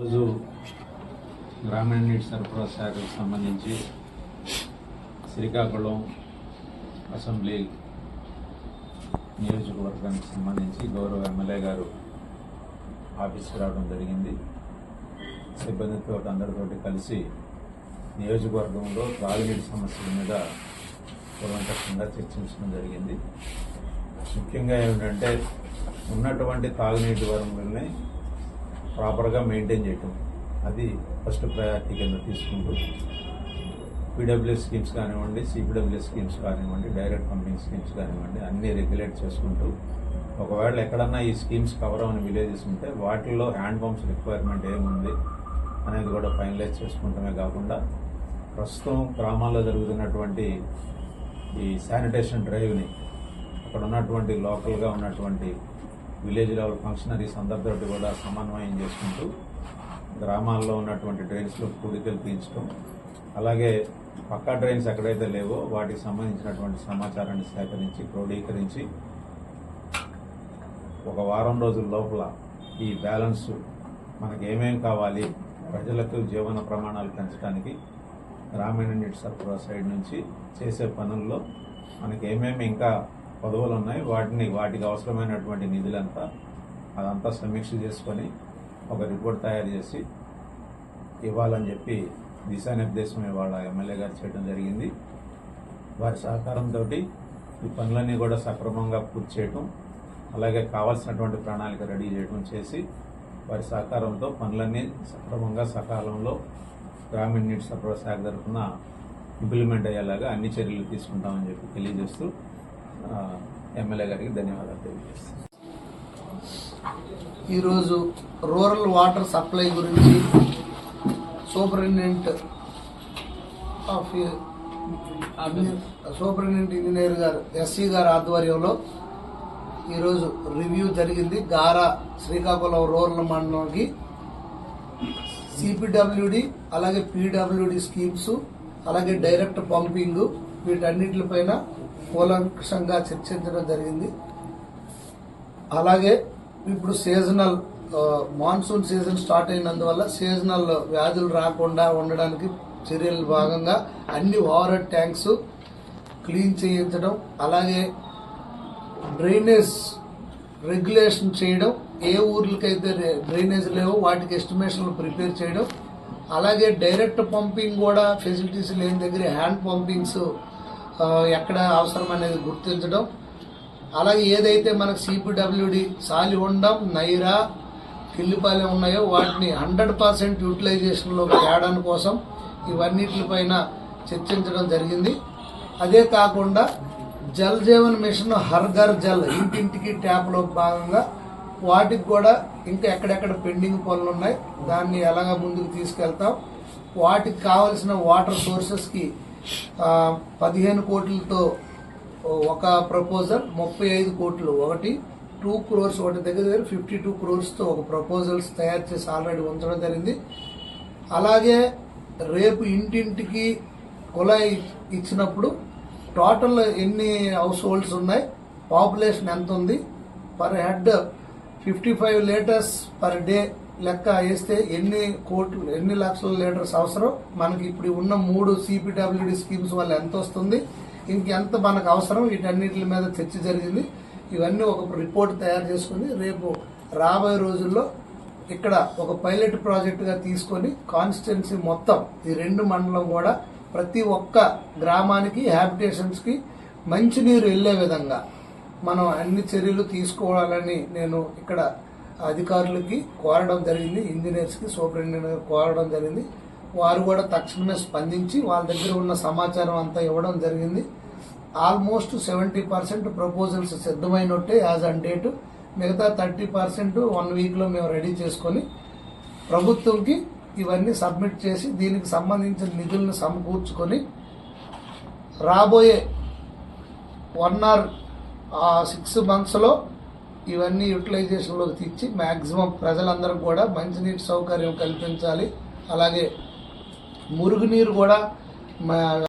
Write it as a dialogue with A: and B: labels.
A: ఈరోజు గ్రామీణ నీటి సరఫరా శాఖకు సంబంధించి శ్రీకాకుళం అసెంబ్లీ నియోజకవర్గానికి సంబంధించి గౌరవ ఎమ్మెల్యే గారు ఆఫీస్కి రావడం జరిగింది. సిబ్బందితో అందరితోటి కలిసి నియోజకవర్గంలో త్రాగునీటి సమస్యల మీద కూలంకషంగా చర్చించడం జరిగింది. ముఖ్యంగా ఏమిటంటే ఉన్నటువంటి తాగునీటి వనరుల్ని ప్రాపర్గా మెయింటైన్ చేయటం, అది ఫస్ట్ ప్రయారిటీ కింద తీసుకుంటూ పీడబ్ల్యూఎస్ స్కీమ్స్ కానివ్వండి, సిపిడబ్ల్యూఎస్ స్కీమ్స్ కానివ్వండి, డైరెక్ట్ పంపింగ్ స్కీమ్స్ కానివ్వండి, అన్నీ రెగ్యులేట్ చేసుకుంటూ ఒకవేళ ఎక్కడన్నా ఈ స్కీమ్స్ కవర్ అవని విలేజెస్ ఉంటే వాటిల్లో హ్యాండ్ పంప్స్ రిక్వైర్మెంట్ ఏముంది అనేది కూడా ఫైనలైజ్ చేసుకుంటమే కాకుండా ప్రస్తుతం గ్రామాల్లో జరుగుతున్నటువంటి ఈ శానిటేషన్ డ్రైవ్ని అక్కడ ఉన్నటువంటి లోకల్గా ఉన్నటువంటి విలేజ్ లెవెల్ ఫంక్షనరీస్ అందరితో కూడా సమన్వయం చేసుకుంటూ గ్రామాల్లో ఉన్నటువంటి డ్రైన్స్లో పూడికలు తీయించడం, అలాగే పక్కా డ్రైన్స్ ఎక్కడైతే లేవో వాటికి సంబంధించినటువంటి సమాచారాన్ని సేకరించి క్రోడీకరించి ఒక వారం రోజుల లోపల ఈ బ్యాలెన్స్ మనకి ఏమేమి కావాలి, ప్రజలకు జీవన ప్రమాణాలు పెంచడానికి గ్రామీణ నీటి సరఫరా సైడ్ నుంచి చేసే పనుల్లో మనకి ఏమేమి ఇంకా పదవులు ఉన్నాయి, వాటికి అవసరమైనటువంటి నిధులంతా అదంతా సమీక్ష చేసుకొని ఒక రిపోర్ట్ తయారు చేసి ఇవ్వాలని చెప్పి దిశానిర్దేశం ఇవాళ ఎమ్మెల్యే గారు చేయడం జరిగింది. వారి సహకారంతో ఈ పనులన్నీ కూడా సక్రమంగా పూర్తి చేయటం, అలాగే కావాల్సినటువంటి ప్రణాళిక రెడీ చేయడం చేసి వారి సహకారంతో పనులన్నీ సక్రమంగా సకాలంలో గ్రామీణ నీటి సరఫరా శాఖ తరఫున ఇంప్లిమెంట్ అయ్యేలాగా అన్ని చర్యలు తీసుకుంటామని చెప్పి తెలియజేస్తూ ఎమ్మెల్యే గారికి ధన్యవాదాలు తెలియజేస్తాను.
B: ఈరోజు రూరల్ వాటర్ సప్లై గురించి సూపరింటెండెంట్ ఇంజనీర్ గారు ఎస్సీ గారి ఆధ్వర్యంలో ఈరోజు రివ్యూ జరిగింది. గారా శ్రీకాకుళం రూరల్ మండలంకి సిపిడబ్ల్యూడి అలాగే పీడబ్ల్యూడి స్కీమ్స్ అలాగే డైరెక్ట్ పంపింగ్ వీటన్నిటిపైన కూలంకషంగా చర్చించడం జరిగింది. అలాగే ఇప్పుడు సీజనల్ మాన్సూన్ సీజన్ స్టార్ట్ అయినందువల్ల సీజనల్ వ్యాధులు రాకుండా ఉండడానికి చర్యల భాగంగా అన్ని ఓవర్ హెడ్ ట్యాంక్స్ క్లీన్ చేయించడం, అలాగే డ్రైనేజ్ రెగ్యులేషన్ చేయడం, ఏ ఊర్లకైతే డ్రైనేజ్ లేవో వాటికి ఎస్టిమేషన్లు ప్రిపేర్ చేయడం, అలాగే డైరెక్ట్ పంపింగ్ కూడా ఫెసిలిటీస్ లేని దగ్గర హ్యాండ్ పంపింగ్స్ ఎక్కడ అవసరం అనేది గుర్తించడం, అలాగే ఏదైతే మనకు సిపిడబ్ల్యూడి సాలిహొండం, నైరా, కిల్లిపాలెం ఉన్నాయో వాటిని 100% యూటిలైజేషన్లో తేడానికి కోసం ఇవన్నిటిపైన చర్చించడం జరిగింది. అదే కాకుండా జల్ జీవన్ మిషన్ హర్ ఘర్ జల్ ఇంటింటికి ట్యాప్లో భాగంగా వాటికి కూడా ఇంకా ఎక్కడెక్కడ పెండింగ్ పనులు ఉన్నాయి, దాన్ని ఎలాగ ముందుకు తీసుకెళ్తాం, వాటికి కావాల్సిన వాటర్ సోర్సెస్కి 15 కోట్లతో ఒక ప్రపోజల్, 35 కోట్లు ఒకటి, 2 crores ఒకటి, దగ్గర 52 crores ఒక ప్రపోజల్స్ తయారు చేసి ఆల్రెడీ ఉంచడం జరిగింది. అలాగే రేపు ఇంటింటికి కుళాయి ఇచ్చినప్పుడు టోటల్ ఎన్ని హౌస్ హోల్డ్స్ ఉన్నాయి, పాపులేషన్ ఎంత ఉంది, per head 55 litres per day లెక్క వేస్తే ఎన్ని లక్షల లీటర్స్ అవసరం, మనకి ఇప్పుడు ఉన్న 3 సిపిడబ్ల్యూడి స్కీమ్స్ వల్ల ఎంత వస్తుంది, ఇంకెంత మనకు అవసరం, వీటన్నిటి మీద చర్చ జరిగింది. ఇవన్నీ ఒక రిపోర్ట్ తయారు చేసుకుని రేపు రాబోయే రోజుల్లో ఇక్కడ ఒక పైలట్ ప్రాజెక్టుగా తీసుకొని కాన్స్టిట్యున్సీ మొత్తం ఈ 2 మండలం కూడా ప్రతి ఒక్క గ్రామానికి హ్యాబిటేషన్స్కి మంచినీరు వెళ్లే విధంగా మనం అన్ని చర్యలు తీసుకోవాలని నేను ఇక్కడ అధికారులకి కోరడం జరిగింది, ఇంజనీర్స్కి సూపరింటెండెంట్ కోరడం జరిగింది. వారు కూడా తక్షణమే స్పందించి వాళ్ళ దగ్గర ఉన్న సమాచారం అంతా ఇవ్వడం జరిగింది. ఆల్మోస్ట్ 70% ప్రపోజల్స్ సిద్ధమైనట్టే యాజ్ ఆన్ డేట్, మిగతా 30% 1 వీక్లో మేము రెడీ చేసుకొని ప్రభుత్వంకి ఇవన్నీ సబ్మిట్ చేసి దీనికి సంబంధించిన నిధులను సమకూర్చుకొని రాబోయే 1 or 6 monthsలో ఇవన్నీ యూటిలైజేషన్లోకి తెచ్చి మ్యాక్సిమం ప్రజలందరూ కూడా మంచినీటి సౌకర్యం కల్పించాలి. అలాగే మురుగునీరు కూడా